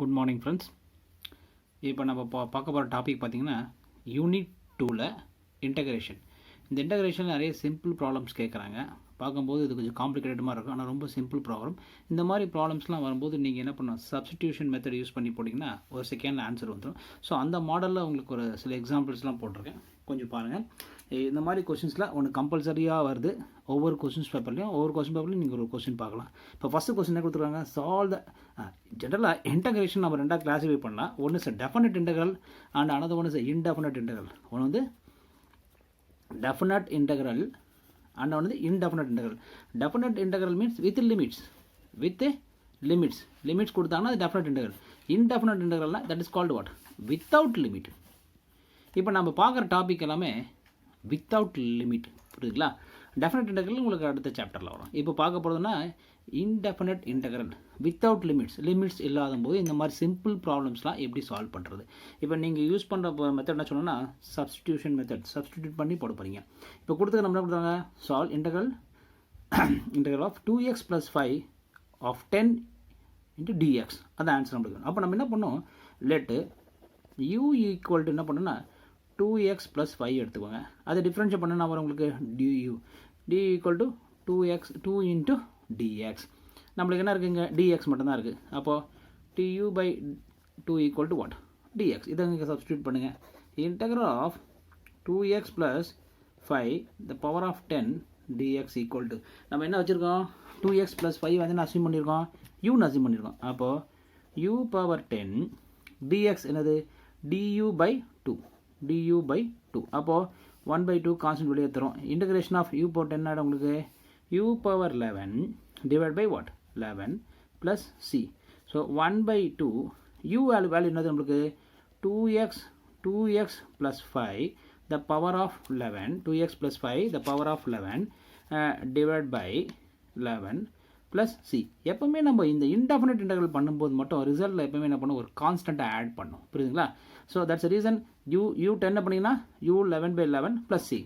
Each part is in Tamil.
Good morning friends. இப்போ நம்ம பார்க்க போகிற டாபிக் பார்த்திங்கன்னா யூனிட் 2ல் இன்டகிரேஷன். இந்த இன்டகிரேஷன் நிறைய சிம்பிள் ப்ராப்ளம்ஸ் கேட்குறாங்க. பார்க்கும்போது இது கொஞ்சம் காம்ப்ளிகேட்டடாக இருக்கும், ஆனால் ரொம்ப சிம்பிள் ப்ராப்ளம். இந்த மாதிரி ப்ராப்ளம்ஸ்லாம் வரும்போது நீங்கள் என்ன பண்ணணும், சப்ஸ்டிடியூஷன் மெத்தட் யூஸ் பண்ணி போட்டிங்கன்னா ஒரு செகண்டில் ஆன்சர் வந்துடும். ஸோ அந்த மாடலில் உங்களுக்கு ஒரு சில எக்ஸாம்பிள்ஸ்லாம் போட்டிருக்கேன், கொஞ்சம் பாருங்கள். இந்த மாதிரி கொஷின்ஸில் ஒன்று கம்பல்சரியாக வருது. ஒவ்வொரு கொஷின்ஸ் பேப்பர்லையும் நீங்கள் ஒரு கொஷின் பார்க்கலாம். இப்போ ஃபஸ்ட்டு கொஸ்டின் என்ன கொடுத்துருக்காங்க, சால்வ் த ஜென்ரலாக இன்டகிரேஷன் நம்ம ரெண்டாக கிளாஸிஃபை பண்ணலாம். ஒன்று is definite integral and another one is indefinite integral. ஒன்று வந்து டெஃபினட் இன்டெக்ரல் அண்ட் ஒன்று indefinite integral. Definite integral means with limits கொடுத்தாங்கன்னா அது டெஃபினட் இன்டெக்ரல். இன்டெஃபினட் இன்டெக்ரல்னா that is called what, without limit. இப்போ நம்ம பார்க்குற டாபிக் எல்லாமே வித்தவுட் லிமிட், புரியுதுங்களா? டெஃபினட் இன்டெக்ரல் உங்களுக்கு அடுத்த சாப்டரில் வரும். இப்போ பார்க்க போகிறதுனா இன்டெஃபினட் இன்டெக்ரல் வித்தவுட் லிமிட்ஸ் இல்லாத போது இந்த மாதிரி சிம்பிள் ப்ராப்ளம்ஸ்லாம் எப்படி சால்வ் பண்ணுறது. இப்போ நீங்கள் யூஸ் பண்ணுற மெத்தட் என்ன சொன்னோன்னா சப்ஸ்டிடியூஷன் மெத்தட். சப்ஸ்டிடியூட் பண்ணி போட போகிறீங்க. இப்போ கொடுத்து நம்ம என்ன கொடுத்தாங்க, solve integral of 2x + 5 of 10 × dx. அது ஆன்சர் நம்மளுக்கு. அப்போ நம்ம என்ன பண்ணோம், லெட்டு u ஈக்குவல் டு என்ன பண்ணோன்னா 2x + 5 எடுத்துக்கோங்க. அதை டிஃப்ரென்ஷியேட் பண்ணா வரும் உங்களுக்கு du. d equal to 2 × dx. நம்மளுக்கு என்ன இருக்குங்க, dx மட்டும்தான் இருக்குது. அப்போது tu/2 equal to what, dx. இதை நீங்கள் சப்ஸ்டியூட் பண்ணுங்கள். Integral of 2x + 5 the power of 10 dx equal to நம்ம என்ன வச்சுருக்கோம், 2x + 5 வந்து அசியூம் பண்ணியிருக்கோம், uன்னு அசியூம் பண்ணியிருக்கோம். அப்போது u/10 dx என்னது, du/2. அப்போது 1/2 கான்ஸ்டன்ட் வெளியே தரும். இன்டகிரேஷன் ஆஃப் u/10 ஆகிடும் உங்களுக்கு u/11 divide by what, 11 plus c. So 1/2 u value என்னது நம்மளுக்கு 2x + 5 the power of 11, 2x + 5 the power of 11 divide by 11 plus c. எப்போவுமே நம்ம இந்த இன்டெஃபினட் இன்டெக்ரல் பண்ணும்போது மட்டும் ரிசல்ட்டில் எப்போவுமே என்ன பண்ணும், ஒரு கான்ஸ்டண்ட்டை ஆட் பண்ணும், புரியுதுங்களா? ஸோ தட்ஸ் ரீசன் u10 என்ன பண்ணிங்கன்னா u11/11 ப்ளஸ் சி.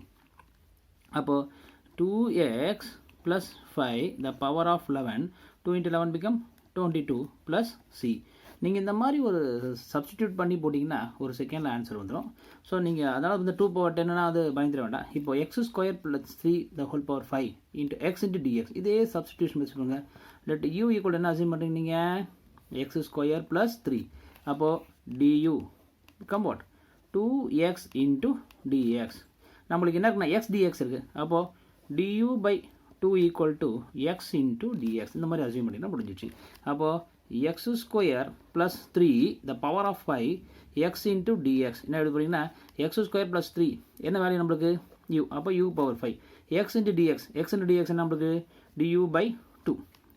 அப்போது 2x + 5 the power of 11, 2 × 11 become 22 plus C. நீங்கள் இந்த மாதிரி ஒரு சப்ஸ்டிடியூட் பண்ணி போட்டிங்கன்னா ஒரு செகண்டில் ஆன்சர் வந்துடும். ஸோ நீங்கள் அதனால் வந்து 2/10 அது பயந்துட வேண்டாம். இப்போ x² + 3 the whole power 5 × x × dx. இதே சப்ஸ்டிடியூஷன் வச்சுக்கோங்க. லெட் u ஈக்குவல் என்ன அசியூம் பண்ணுறீங்க நீங்கள், x² + 3. அப்போது du become what, 2x × dx. நம்மளுக்கு என்ன இருக்குன்னா x dx இருக்குது. அப்போது du/2 equal to x × dx. இந்த மாதிரி அசியூம் பண்ணிங்கன்னா முடிஞ்சிச்சு. அப்போது x² + 3 the power of 5 x × dx. என்ன எழுத போகிறீங்கன்னா x² + 3 என்ன வேல்யூ நம்மளுக்கு u. அப்போ u/5 x × dx. x × dx என்ன நம்மளுக்கு du/2.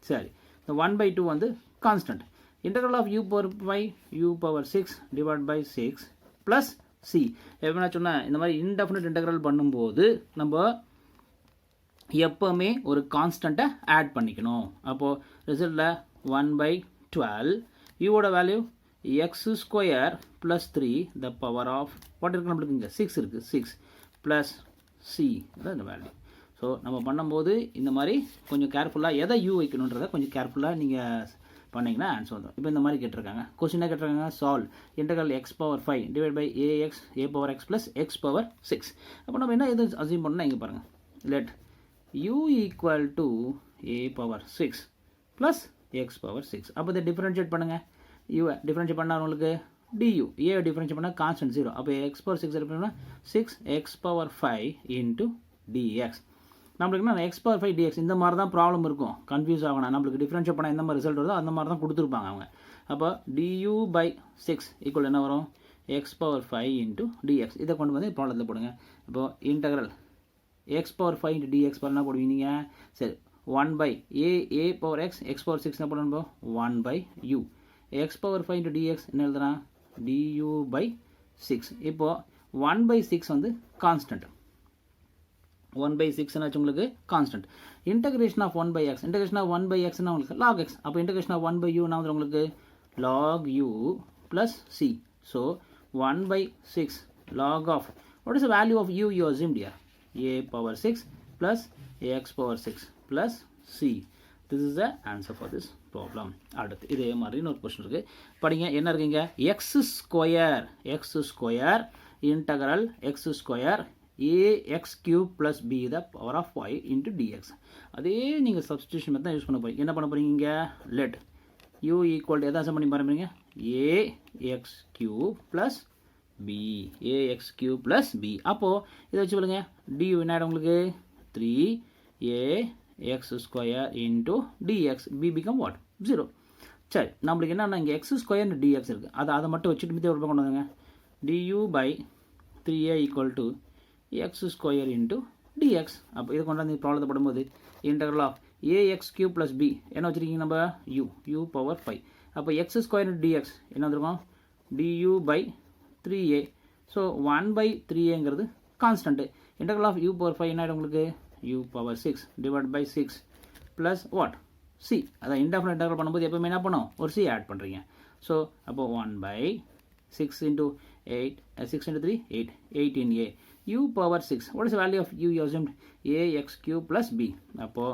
சரி, இந்த 1/2 வந்து constant. Integral of u/5 u/6 divide by 6 plus c. எப்படின்னா சொன்னால் இந்த மாதிரி இன்டெஃபினட் இன்டெக்ரல் பண்ணும்போது நம்ம எப்போவுமே ஒரு கான்ஸ்டண்ட்டை ஆட் பண்ணிக்கணும். அப்போது ரிசல்ட்டில் 1/12 யூவோட value x² + 3 the power of what இருக்குது நம்மளுக்கு இங்கே 6 இருக்குது, 6 ப்ளஸ் சி தான் இந்த வேல்யூ. ஸோ நம்ம பண்ணும்போது இந்த மாதிரி கொஞ்சம் கேர்ஃபுல்லாக எதை யூ வைக்கணுன்றதை கொஞ்சம் கேர்ஃபுல்லாக நீங்கள் பண்ணிங்கன்னா ஆன்சர் வந்துடும். இப்போ இந்த மாதிரி கேட்டிருக்காங்க, கொஸ்டினாக கேட்டிருக்காங்க, solve integral x/5 divide by ax + x/6. அப்போ நம்ம என்ன எது அசியூம் பண்ணால் இங்கே பாருங்கள், let u equal to a/6 plus x/6. அப்போ இதை டிஃப்ரென்ஷியேட் பண்ணுங்கள். u டிஃப்ரென்ஷியேட் பண்ணால் உங்களுக்கு du, a டிஃப்ரென்ஷியேட் பண்ணால் கான்ஸ்டன்ட் 0. அப்போ x/6 எடுப்போம்னா 6x/5 × dx. நம்மளுக்கு என்ன x/5 dx. இந்த மாதிரி தான் ப்ராப்ளம் இருக்கும், கன்ஃபியூஸ் ஆகணும். நம்மளுக்கு டிஃப்ரென்ஷியேட் பண்ணால் எந்த மாதிரி ரிசல்ட் வருதோ அந்த மாதிரி தான் கொடுத்துருப்பாங்க அவங்க. அப்போ du/6 ஈக்குவல் என்ன வரும், x/5 × dx. இதை கொண்டு வந்து ப்ராப்ளத்தில் போடுங்க. இப்போது இன்டெக்ரல் x/5 × dx என்ன போடுவீங்க நீங்கள், சரி 1/a/x x/6 என்ன பண்ணணும், 1/u x/5 × dx என்ன எழுதுனா du/6. இப்போது 1/6 வந்து கான்ஸ்டன்ட். 1/6 என்னாச்சு உங்களுக்கு constant. Integration of 1/x, integration of 1/xனா உங்களுக்கு log x. அப்போ இன்டகிரேஷன் ஆஃப் 1/u என்ன வந்து உங்களுக்கு log u plus c. So 1/6 log of what is the value of u you assumed here, a/6 plus x/6 plus c. This is the answer for this problem. அடுத்து இதே மாதிரி இன்னொரு கொஸ்டின் இருக்குது, படிங்க. என்ன இருக்குங்க? X square integral X square ax cube plus b the power of 5 into dx. அதே நீங்கள் சப்ஸ்டியூஷன் மெத்தட் யூஸ் பண்ண போகிறீங்க. என்ன பண்ண போகிறீங்க? லெட் u ஈக்குவல் டு எதாவது சம் பண்ணி பாருங்க, ax cube plus b, ax cube plus b. அப்போது இதை வச்சு சொல்லுங்க, du என்ன ஆகிடும் உங்களுக்கு? 3ax square into dx, b become what? 0. சரி, நம்மளுக்கு என்னன்னா இங்கே எக்ஸ் ஸ்கொயர் dx இருக்குது, அதை மட்டும் வச்சுட்டு மீதி ஒரு கொண்டு வந்துங்க. du by 3a equal to x square into dx. அப்போ இதை கொண்டு வந்து ப்ராப்ளத்தை படும்போது integral of ax cube plus b என்ன வச்சுருக்கீங்க நம்ம? u power 5. அப்போ x square into dx என்ன வந்துருக்கும்? du by 3a. So 1 by 3aங்கிறது constant. Integral of u power 5 என்ன ஆகிடும் உங்களுக்கு? u பவர் 6 divide by 6 plus what? c. அதான் இன்டெஃபினிட் இன்டெக்ரல் பண்ணும்போது எப்பவுமே என்ன பண்ணும்? ஒரு c ஆட் பண்ணுறீங்க. ஸோ அப்போ 1 by 6 into 8, 6 into 3, 8, 18a. u power 6. What is the value of u? You assumed ax cube plus b. அப்போ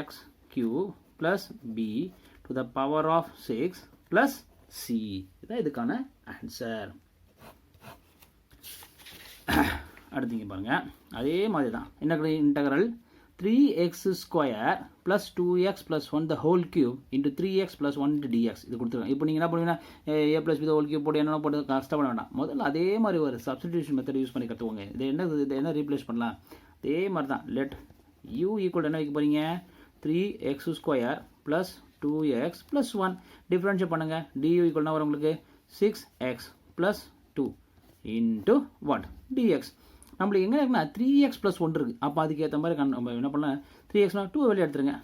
ax cube plus b to the power of 6 plus c. இதான் இதுக்கான ஆன்சர். அடுத்தீங்க பாருங்க, அதே மாதிரி தான். என்ன integral 3x square plus 2x plus 1 the whole cube into 3x plus 1 into dx. இது கொடுத்துருக்காங்க. இப்போ நீங்கள் என்ன பண்ணுவீங்கன்னா a plus b the whole cube போட்டு என்ன போட்டு கஷ்டப்பட வேண்டாம். முதல்ல அதே மாதிரி ஒரு சப்ஸ்டிடியூஷன் மெத்தட் யூஸ் பண்ணி கற்றுவோங்க. இது என்ன ரீப்ளேஸ் பண்ணலாம்? அதே மாதிரி தான். லெட் u ஈக்குவல் என்ன வைக்க போகிறீங்க? 3x square plus 2x plus 1 differentiate பண்ணுங்க. du ஈக்குவல்னா வரும் உங்களுக்கு 6x plus 2 into what? dx. நம்மளுக்கு எங்கே இருக்குன்னா 3x plus 1 இருக்குது. அப்போ அதுக்கு ஏற்ற மாதிரி நம்ம என்ன பண்ணலாம்? 3xனா 2 வெளியே எடுத்துருங்க.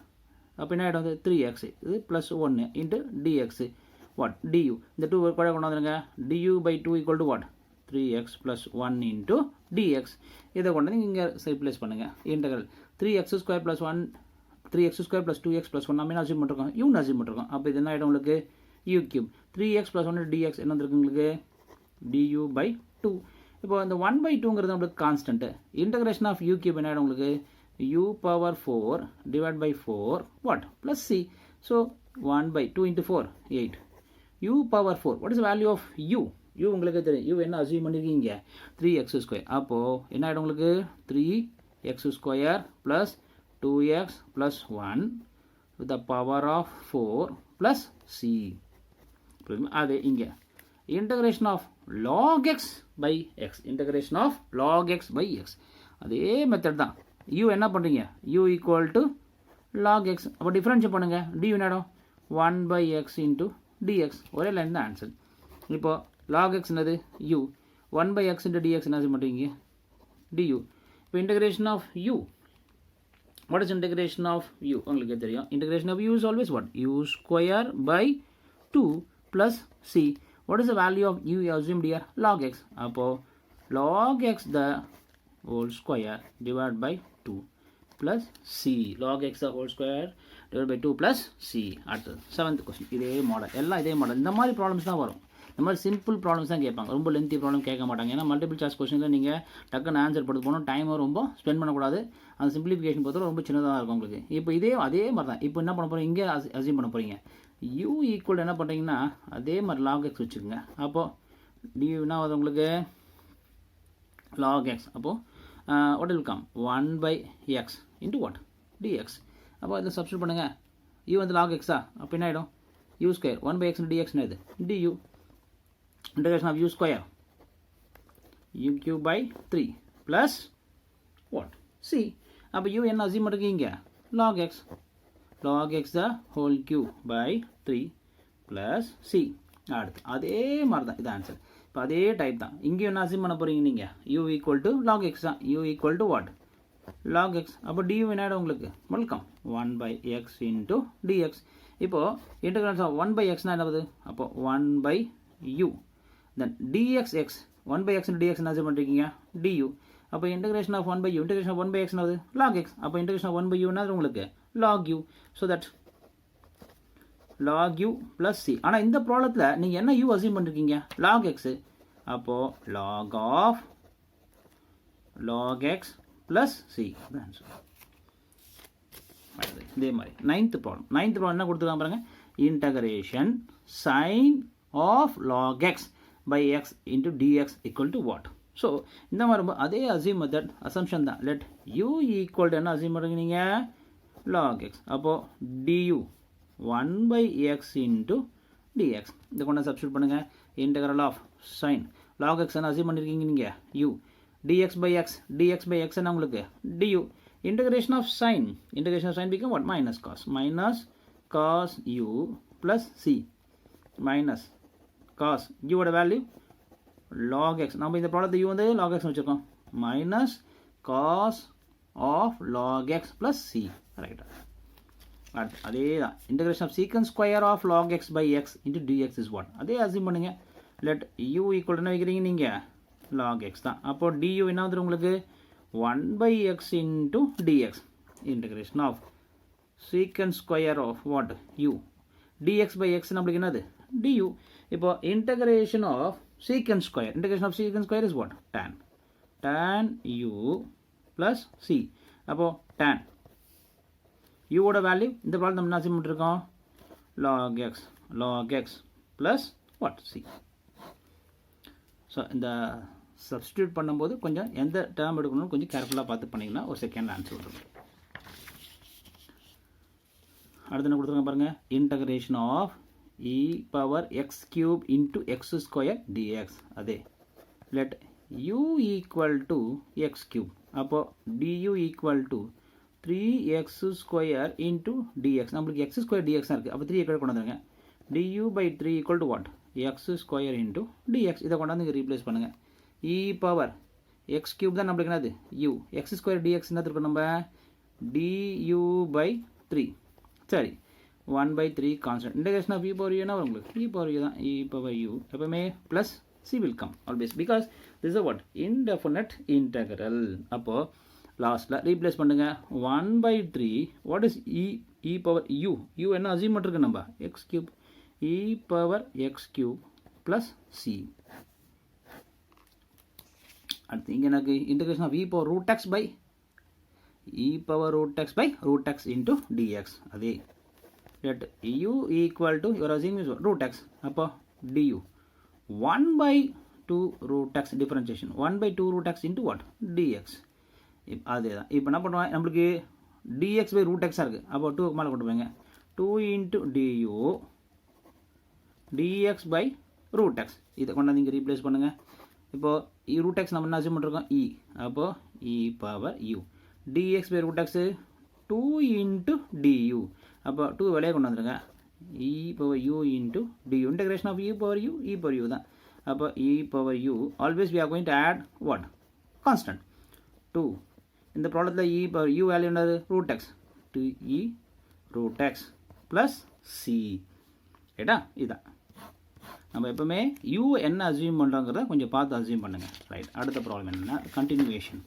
அப்போ என்ன ஆகிடும்? 3x இது plus 1 into dx what? du. இந்த 2 கூட கொண்டு வந்துருங்க. du by 2 equal to what? 3x plus 1 into dx. இதை கொண்டு வந்து இங்கே ரீப்ளேஸ் பண்ணுங்கள். Integral 3x square plus 1, 3x square plus 2x plus 1 நம்ம என்ன அசியூம் பண்ணிருக்கோம்? u அசியூம் பண்ணிருக்கோம். அப்போ இது என்ன ஆகிடும் உங்களுக்கு? u cube 3x plus 1 dx என்ன வந்துருக்கு உங்களுக்கு? du by 2. இப்போ இந்த 1 by 2ங்கிறது நம்மளுக்கு constant. Integration of u cube என்ன ஆகிடும் உங்களுக்கு? u power 4 divide by 4 what? Plus c. So 1 by 2 into 4 8. u power 4. What is value of u? u உங்களுக்கு தெரியும். u என்ன அசியூம் பண்ணியிருக்கீங்க? 3x square. அப்போது என்ன ஆகிடும் உங்களுக்கு? 3x square plus 2x plus 1 with the power of 4 plus c. அது இங்கே integration of log x by x. integration of log x by x. அதே மெத்தட் தான். u என்ன பண்ணுறீங்க? u equal to log x. அப்போ டிஃப்ரென்ஷியேட் பண்ணுங்கள். du என்னடும்? 1 by x into dx. ஒரே லைன் தான் ஆன்சர். இப்போது log x என்னது? u. 1 by x into dx என்ன பண்ணுறீங்க? du. இப்போ integration of u. What is integration of u? உங்களுக்கு தெரியும். integration of u is always what? u square by 2 plus c. What is the value of u assumed here? Log x. அப்போ log x the whole square divided by 2 plus c. log x the whole square divided by 2 plus c. அடுத்தது 7th question. இதே மாடல், எல்லாம் இதே மாடல். இந்த மாதிரி ப்ராப்ளம்ஸ் தான் வரும். இந்த மாதிரி சிம்பிள் ப்ராப்ளம்ஸ் தான் கேட்பாங்க. ரொம்ப லென்த்தி ப்ராப்ளம் கேட்க மாட்டாங்க. ஏன்னா மல்டிபிள் சாய்ஸ் கொஸ்டினில் நீங்கள் டக்குன்னு ஆன்சர் போட்டு போகணும். டைமை ரொம்ப ஸ்பெண்ட் பண்ணக்கூடாது. அந்த சிம்பிளிஃபிகேஷன் பொறுத்தவரை ரொம்ப சின்னதாக இருக்கும் உங்களுக்கு. இப்போ அதே மாதிரி தான். இப்போ என்ன பண்ண போகிறீங்க? இங்கே அசியூம் பண்ண போகிறீங்க. u ஈக்குவல் என்ன பண்ணுறீங்கன்னா அதே மாதிரி log x வச்சுக்கோங்க. அப்போது du என்ன ஆகுது உங்களுக்கு? log x. அப்போது what will come? 1 by x into what? dx. அப்போ இதில் சப்ஸ்டியூட் பண்ணுங்கள். u வந்து log x அப்போ என்ன ஆகிடும்? u square 1 by x into dx என்னது? du. integration of u square u cube by 3 plus what? c. அப்போ u என்ன அசியூம் பண்ணிருக்கீங்க? log x. log x the whole cube by 3 plus c. அடுத்து அதே மாதிரி தான் இது ஆன்சர். இப்போ அதே டைப் தான். இங்கேயும் என்ன அசியூம் பண்ண போகிறீங்க நீங்கள்? u equal to log x தான். u equal to what? log x. அப்போ du என்ன உங்களுக்கு? Welcome 1 by x into dx. இப்போது இன்டெகிரேஷன் ஆஃப் 1 by x என்ன ஆகுது? அப்போ 1 by u then dx x 1 by x into dx என்ன அசியூம் பண்ணுறீங்க? du. அப்போ integration of 1 by u. Integration of 1 by x என்னது? log x. அப்போ இன்டெகிரேஷன் ஆஃப் 1 by u என்ன உங்களுக்கு? log u. so that log u plus c. ஆனால் இந்த ப்ராப்ளத்தில் நீங்கள் என்ன u அசியூம் பண்ணிருக்கீங்க? log x. அப்போது log x plus c. இதே மாதிரி நைன்த் ப்ராப்ளம் என்ன கொடுத்துருக்காங்க பாருங்க, integration sine of log x by x into dx equal to what? So இந்த மாதிரி அதே அசியூம் மெத்தட் அசம்ஷன் தான். லெட் u ஈக்குவல் டு என்ன அசியூம் பண்ணுறீங்க நீங்கள், log x. அப்போது du 1 by x into dx இதை கொண்டு சப்ஸ்டியூட் பண்ணுங்கள். Integral of sine log x என்ன அசியூம் பண்ணியிருக்கீங்க நீங்கள், u dx by x என்ன உங்களுக்கு du. Integration of sine become what? Minus cos u plus c minus cos u ஓட வேல்யூ log x. நம்ம இந்த ப்ராடக்ட் u வந்து log x வச்சுருக்கோம், minus cos of log x plus c. ரைட்டா, அதே தான். integration of secant square of log x by x into dx is what? அதே அசியூம் பண்ணுங்க. let u equal என்ன வைக்கிறீங்க நீங்கள், log x தான். அப்போ du என்ன வந்துடும் உங்களுக்கு, 1 by x into dx. Integration of secant square of what? u. dx by x நம்மளுக்கு என்னது, du. இப்போ integration of secant square is what? tan u plus c. அப்போ tan u ஓட வேல்யூ இந்த ப்ராப்ளம் நம்ம என்ன அசியூம் பண்ணிருக்கோம், log x plus what? c. So இந்த சப்ஸ்டியூட் பண்ணும்போது கொஞ்சம் எந்த டேர்ம் எடுக்கணும்னு கொஞ்சம் கேர்ஃபுல்லாக பார்த்து பண்ணிங்கன்னா ஒரு செகண்ட் ஆன்சர் வரும். அடுத்து என்ன கொடுத்துருங்க பாருங்க, integration of e power x cube into x square dx. அதே let u equal to x cube. அப்போ du equal to 3x square into dx. நம்மளுக்கு x square dx இருக்குது, அப்போ 3 கொண்டு வந்துருங்க. du by 3 equal to what? x square into dx. இதை கொண்டாந்து இங்கே ரீப்ளேஸ் பண்ணுங்கள். e power x cube தான் நம்மளுக்கு என்னது u. x square dx என்ன இருக்கும் நம்ம, du by 3. சரி, 1 by 3 constant. Integration of e power u என்ன வரும் உங்களுக்கு, e power u தான். e power u எப்பவுமே plus c will come always because this is a what? Indefinite integral. அப்போ லாஸ்ட்டில் ரீப்ளேஸ் பண்ணுங்க. 1 by 3 what is e power u. u என்ன அசியூம் பண்ணிருக்கு நம்ம, x cube. e power x cube plus c. அடுத்து இங்கே எனக்கு integration of e power root x by root x into dx. அதே let u equal to your assuming is root x. அப்போ du 1 by 2 root x differentiation 1 by 2 root x into what? dx. அதே தான். இப்போ என்ன பண்ணுவோம், நம்மளுக்கு dx by root x இருக்குது, அப்போ 2க்கு மேலே கொண்டு போங்க. 2 into du dx by root x. இதை கொண்டாந்து இங்கே ரீப்ளேஸ் பண்ணுங்கள். இப்போது root x நம்ம என்ன அசியூம் பண்ணிருக்கோம், e. அப்போது e power u dx by root x 2 into du. அப்போ 2 வெளியே கொண்டு வந்துருங்க. e power u into du. Integration of e power u தான். அப்போ e power u always we are going to add what? Constant 2. இந்த ப்ராப்ளத்தில் e power u வேல்யூ என்னது, root x. 2e root x plus c. ரைட்டா, இதுதான் நம்ம எப்பவுமே u என்ன அசியூம் பண்ணுறோங்கிறத கொஞ்சம் பார்த்து அசியூம் பண்ணுங்கள். ரைட், அடுத்த ப்ராப்ளம் என்னென்னா கண்டினியூவேஷன்.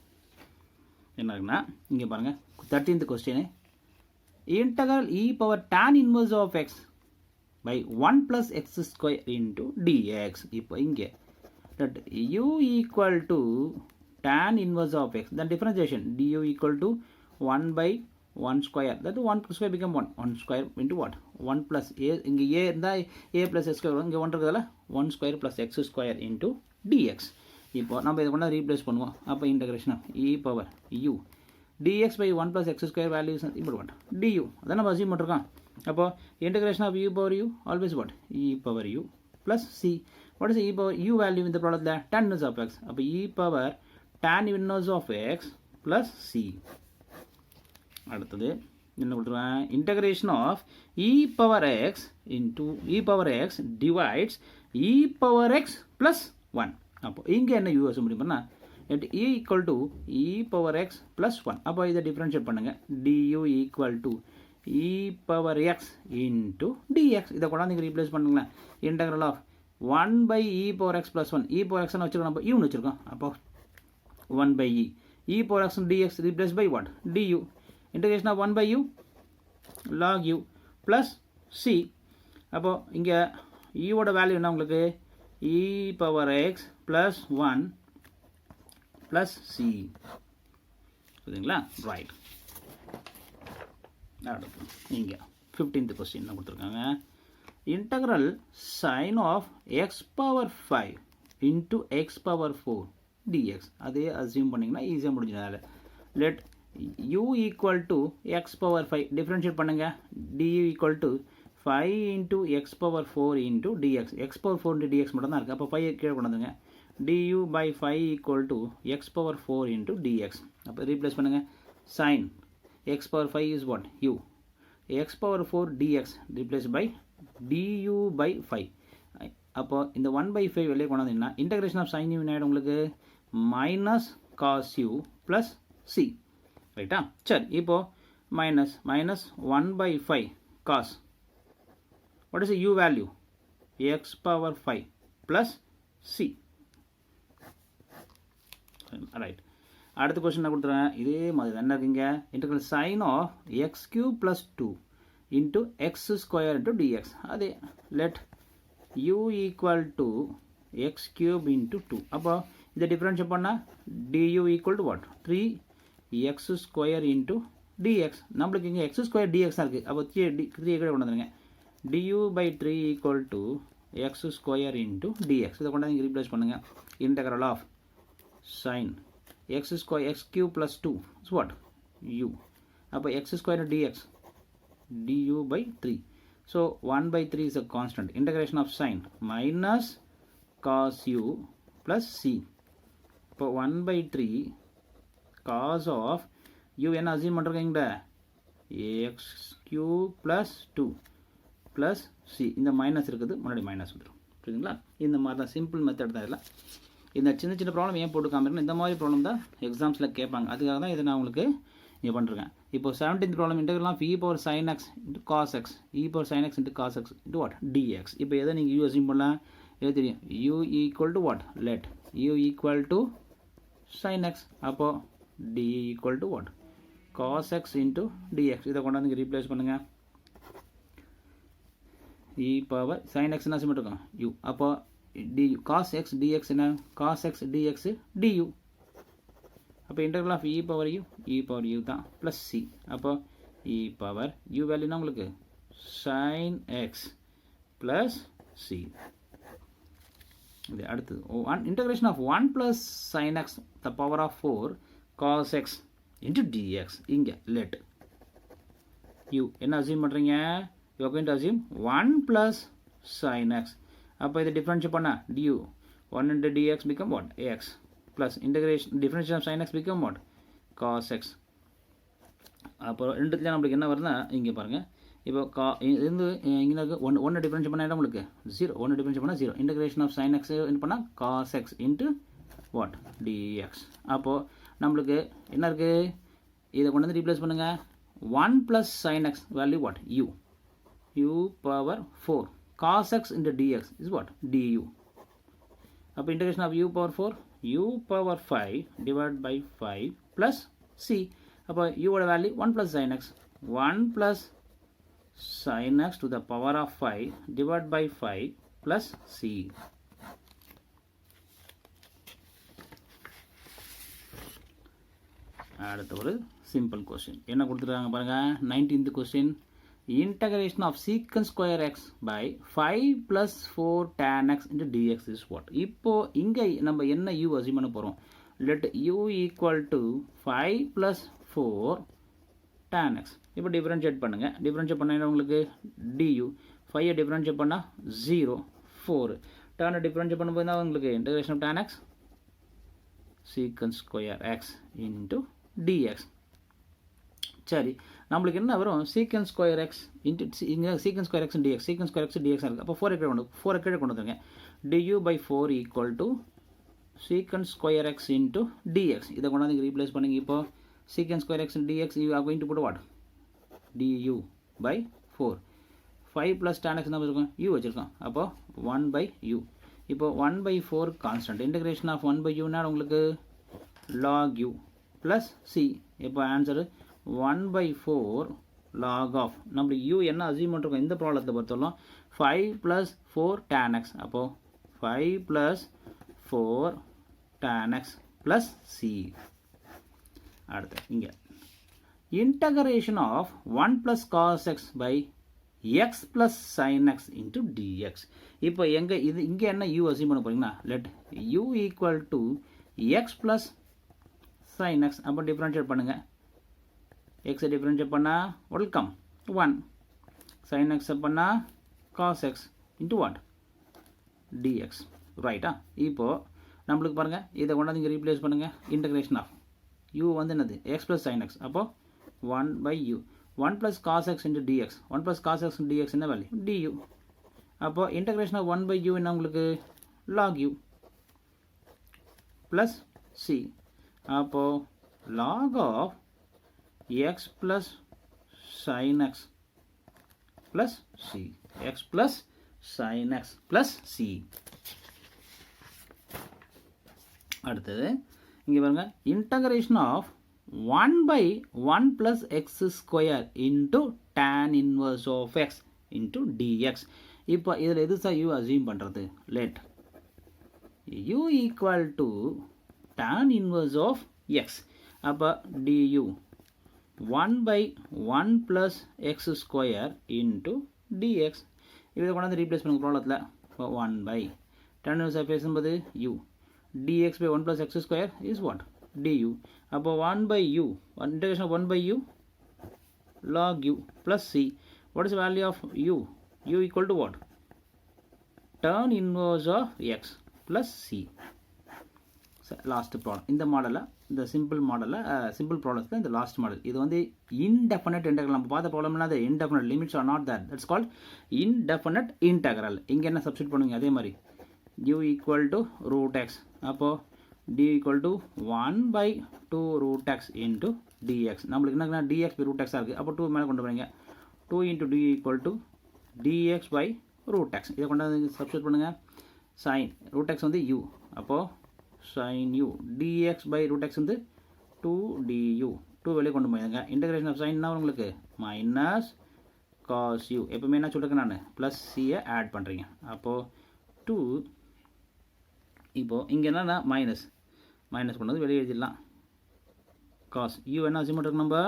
என்ன இருக்குன்னா இங்கே பாருங்கள் 13th question, integral e power tan inverse of x by 1 plus x square into dx. இப்போ இங்கே that u equal to tan inverse of x, then differentiation du equal to 1 by 1 square, that 1 square become 1 square into what? 1 plus a, இங்கே a இருந்தால் a plus x square வரும், இங்கே 1 இருக்கிறதால 1 square plus x square into dx. இப்போ நம்ம இதை கொண்டா ரீப்ளேஸ் பண்ணுவோம். அப்போ integration of e power u dx by 1 plus x square value is equal to what? du. அதான் நம்ம அசியூம் பண்ணிருக்கோம். அப்போ integration of e power u always what? e power u plus c. What is e power u value in the product there? Tan inverse of x. அப்போ e power tan inverse of x plus c. அடுத்தது என்ன கொடுத்துருவேன், integration of e power x into e power x divides e power x plus 1. அப்போ இங்கே என்ன u அசியூம் முடியும் பண்ணால் at e equal to e power x plus 1. அப்போ இதை டிஃபரன்ஷியேட் பண்ணுங்கள். du equal to e power x into dx. இதை கொண்டாந்து இங்கே ரீப்ளேஸ் பண்ணுங்களேன். Integral of 1 by e power x plus 1. e power x வச்சுருக்கோம், நம்ம uன்னு வச்சுருக்கோம். அப்போ 1 by e power x dx replaced by what? du. Integration of 1 by u log u plus c. அப்போ இங்கே e ஓட வேல்யூ என்ன உங்களுக்கு, e power x plus 1 plus c. சரிங்களா, ரைட். அடுத்து இங்கே 15th கொஸ்டின் என்ன கொடுத்துருக்காங்க, integral sin of x power 5 into x power 4 dx. அதே அசியூம் பண்ணிங்கன்னா ஈஸியாக முடிஞ்சதால் let u equal to x power 5 differentiate பண்ணுங்க, du equal to 5 into x power 4 into dx. x power 4 into dx மட்டும் தான் இருக்குது. அப்போ 5 கீழே கொண்டு வந்துங்க, du by 5 equal to x power 4 into dx. அப்போ ரீப்ளேஸ் பண்ணுங்க, sin x power 5 is what, u, x power 4 dx replaced by du by 5. அப்போ இந்த 1 by 5 வெளியே கொண்டு வந்தீங்கன்னா இன்டகிரேஷன் ஆஃப் சைன் யூ என்ன ஆகிடும் உங்களுக்கு, minus cos u plus c, ரைட்டா. சரி, இப்போது minus 1 by 5 cos, what is the u value, x power 5 plus c, right. அடுத்த கொஸ்டின் என்ன கொடுத்துறேன், இதே மாதிரி என்ன இருக்குங்க, integral sine of x cube plus 2 into x square into dx. அதே let u equal to x cube into 2. அப்போ இதை டிஃப்ரென்ஷியேட் பண்ணால் du equal to what, 3 x square into dx. நம்மளுக்கு இங்கே எக்ஸ் ஸ்கொயர் டிஎக்ஸ் தான் இருக்குது. அப்போ 3 கூட கொண்டு வந்துருங்க, du by 3 equal to x square into dx. இதை கொண்டாந்து இங்கே ரீப்ளேஸ் பண்ணுங்கள், integral of sine x square x cube plus 2 is what, u. அப்போ x square dx du by 3. So 1 by 3 is a constant. Integration of sine minus cos u plus c. இப்போ 1 by 3 cos of u என்ன அசியூம் பண்ணுறீங்க, x cube plus 2 plus c. இந்த மைனஸ் இருக்குது, முன்னாடி மைனஸ் வந்துடும், புரியுதுங்களா. இந்த மாதிரி தான் சிம்பிள் மெத்தட் தான் இதெல்லாம். இந்த சின்ன சின்ன ப்ராப்ளம் ஏன் போட்டு காமிக்கணும், இந்த மாதிரி ப்ராப்ளம் தான் எக்ஸாம்ஸில் கேட்பாங்க, அதுக்காக தான் இதை நான் உங்களுக்கு இங்கே பண்ணிருக்கேன். இப்போ 17th problem integral of e power sin x into cos x, e power sin x into cos x into what, dx. இப்போ எதை நீங்கள் u அசியூம் பண்ணலாம், எது தெரியும், u equal to what, let u equal to sin x. அப்போது d equal to what, cos x into dx. இதை கொண்டாந்து இங்கே ரீப்ளேஸ் பண்ணுங்கள், e பவர் sin x என்ன அசியூம் பண்ணிருக்கோம், u. அப்போ du cos x dx என்ன, cos x dx du. அப்போ integral of e power u தான் ப்ளஸ் c. அப்போ e பவர் u வேல்யூனா உங்களுக்கு sin x ப்ளஸ் c. இது அடுத்தது integration of 1 plus sin x the power of 4 cos x into dx. இங்கே லெட் u என்ன அசியூம் பண்ணுறீங்க, you are going to assume 1 plus sin x. அப்போ இதை டிஃப்ரென்ஷியேட் பண்ணால் du 1 into dx become what, x plus integration differentiation of sin x become what, cos x. அப்போ ரெண்டுத்துல நம்மளுக்கு என்ன வருதுன்னா இங்கே பாருங்கள், இப்போ இருந்து இங்கே ஒன்று டிஃப்ரென்ஷியேட் பண்ணால் உங்களுக்கு 0, 1 டிஃப்ரென்ஷியேட் பண்ணால் 0. இன்டகிரேஷன் ஆஃப் sin x என்ன பண்ணால் cos x into what, dx. அப்போது நம்மளுக்கு என்ன இருக்குது, இதை கொண்டு வந்து ரீப்ளேஸ் பண்ணுங்கள், 1 plus sin x value what, u power 4 cos x into dx is what, du. அப்போ integration of u power 4, u power 5 divided by 5 plus c. அப்போ u ஓட value 1 plus sin x, 1 plus sin x to the power of 5 divided by 5 plus c. அடுத்த ஒரு சிம்பிள் கொஸ்டின் என்ன கொடுத்துருக்காங்க பாருங்கள், 19th question, integration of secant square x by 5 plus 4 tan x into dx is what. இப்போ இங்கே நம்ம என்ன u அசியூம் பண்ண போகிறோம், let u equal to 5 plus 4 tan x. இப்போ டிஃபரன்ஷியேட் பண்ணுங்கள், டிஃபரன்ஷியேட் பண்ண உங்களுக்கு du 5 டிஃபரன்ஷியேட் பண்ணால் 0, 4 tan டிஃபரன்ஷியேட் பண்ணும்போது தான் உங்களுக்கு integration of tan x secant square x into dx. சரி, நம்மளுக்கு என்ன வரும், secant square x into இங்கே secant square x dx, secant square x dx இருக்குது. அப்போ 4 கீழே கொண்டு வந்துருங்க, du by 4 equal to secant square x into dx. இதை கொண்டாந்து இங்கே ரீப்ளேஸ் பண்ணுங்க. இப்போ secant square x dx you are going to put what, du by 4. 5 plus tan x என்ன வச்சுருக்கோம், u வச்சுருக்கோம். அப்போ 1 by u. இப்போ 1 by 4 constant, integration of 1 by u னா உங்களுக்கு log u plus c. இப்போ ஆன்சரு 1 by 4 log of, நம்மளுக்கு u என்ன அசியூம் பண்ணிருக்கோம் இந்த ப்ராப்ளத்தை பொறுத்தவரைக்கும் 5 plus 4 tan x. அப்போ 5 plus 4 tan x plus c. அடுத்து இங்கே integration of 1 plus cos x by x plus sin x into dx. இப்போ இங்க என்ன u assume பண்ண போறீங்கன்னா, let u equal to x plus sin x. அப்போ differentiate பண்ணுங்க. x differentiate பண்ணா what will come? 1. sin x பண்ணா cos x into what? dx. ரைட்டா? இப்போ நம்மளுக்கு பாருங்க, இதை கொண்டாந்து இங்கே ரீப்ளேஸ் பண்ணுங்க. இன்டகிரேஷன் ஆஃப் u வந்து என்னது? x plus sin x. அப்போ 1 by u. 1 plus cos x into dx. 1 plus cos x into dx என்ன வேல்யூ? du. அப்போ இன்டகிரேஷன் ஆஃப் 1 by u என்ன உங்களுக்கு? log u plus c. அப்போ log of x plus sin x plus c. x plus sin x plus c. அடுத்தது இங்கே பாருங்க, integration of 1 by 1 plus x square into tan inverse of x into dx. இப்போ இதில் எது சார் u assume பண்ணுறது? let u equal to tan inverse of x. அப்போ du 1 by 1 plus x square into dx. இதை கொண்டாந்து ரீப்ளேஸ் பண்ணுங்க ப்ராப்ளத்தில். 1 by tan inverse of x என்பது u. dx by 1 plus x square is what? du. அப்போ 1 by u, integration of 1 by u log u plus c. What is the value of u? u equal to what? tan inverse of x plus c. Last problem. இந்த மாடலில், இந்த சிம்பிள் மாடலில், சிம்பிள் ப்ராப்ளத்தில் இந்த லாஸ்ட் மாடல். இது வந்து இன்டெஃபினட் இன்டெக்ரல். நம்ம பார்த்த ப்ராப்ளம்னா அது indefinite limits are not there. That's called indefinite integral. இங்கே என்ன சப்ஸ்டிட் பண்ணுவீங்க? அதே மாதிரி u equal to root x. அப்போ d equal to 1 by 2 root x into dx. நம்மளுக்கு என்ன dx by root x இருக்குது. அப்போ 2 மேலே கொண்டு போறீங்க. 2 into d equal to dx by root x. இதை கொண்டு சப்ஸ்டிட் பண்ணுங்கள். sin root x வந்து u. அப்போது sin u dx by root x வந்து 2 du. 2 வெளியே கொண்டு போயிருங்க. இன்டகிரேஷன் ஆஃப் சைன்னா உங்களுக்கு மைனஸ் cos u. எப்பவுமே என்ன சொல்லிருக்கேன் நான்? ப்ளஸ் சியை ஆட் பண்ணுறீங்க. அப்போது 2. இப்போது இங்கே என்னன்னா மைனஸ் கொண்டு வந்து வெளியே எழுதிடலாம். cos u என்ன அசியூம் பண்ணுறோம் நம்ம?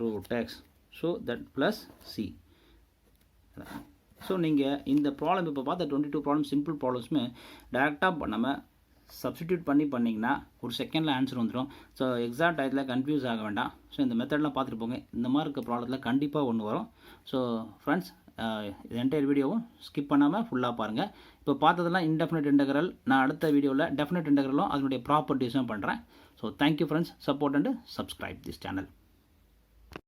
root x. So that plus C. So நீங்கள் இந்த ப்ராப்ளம் இப்போ பார்த்த 22 ப்ராப்ளம் சிம்பிள் ப்ராப்ளம்ஸுமே டேரெக்டாக பண்ணாமல் சப்ஸ்டிடியூட் பண்ணிங்கன்னா ஒரு செகண்டில் ஆன்சர் வந்துடும். ஸோ எக்ஸாக்ட் டயத்தில் கன்ஃபியூஸ் ஆக வேண்டாம். ஸோ இந்த மெத்தட்லாம் பார்த்துட்டு போங்க. இந்த மாதிரி இருக்க ப்ராப்ளத்தில் கண்டிப்பாக ஒன்று வரும். ஸோ ஃப்ரெண்ட்ஸ், இது என்டையர் வீடியோவும் ஸ்கிப் பண்ணாமல் ஃபுல்லாக பாருங்கள். இப்போ பார்த்ததெல்லாம் இன்டெஃபினட் இன்டெக்ரல். நான் அடுத்த வீடியோவில் டெஃபினட் இன்டெக்ரலும் அதனுடைய ப்ராப்பர்ட்டிஸும் பண்ணுறேன். So thank you friends. Support and subscribe this channel.